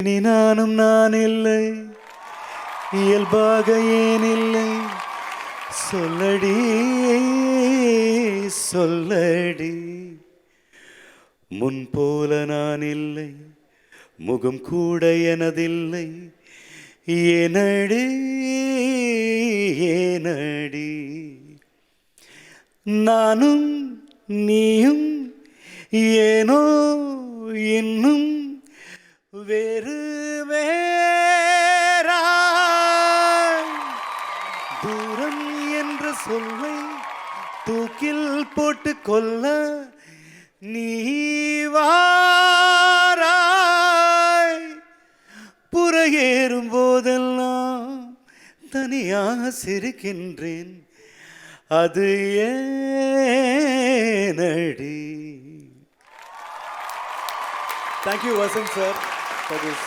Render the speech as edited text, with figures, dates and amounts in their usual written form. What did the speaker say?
இனி நானும் நான் இல்லை, இயல்பாக ஏன் இல்லை, சொல்லடி சொல்லடி. முன் போல நான் இல்லை, முகம் கூட எனதில்லை, ஏனடி ஏனடி. நானும் நீயும் ஏனோ இன்னும் வேறு வேறாய். தூரம் என்ற சொல்லை தூக்கில் போட்டு கொல்ல நீ வாராய். புறையேறும் போதெல்லாம் தனியாக சிரிக்கின்றேன், அது ஏனடி. Thank you, Vasan sir, for this.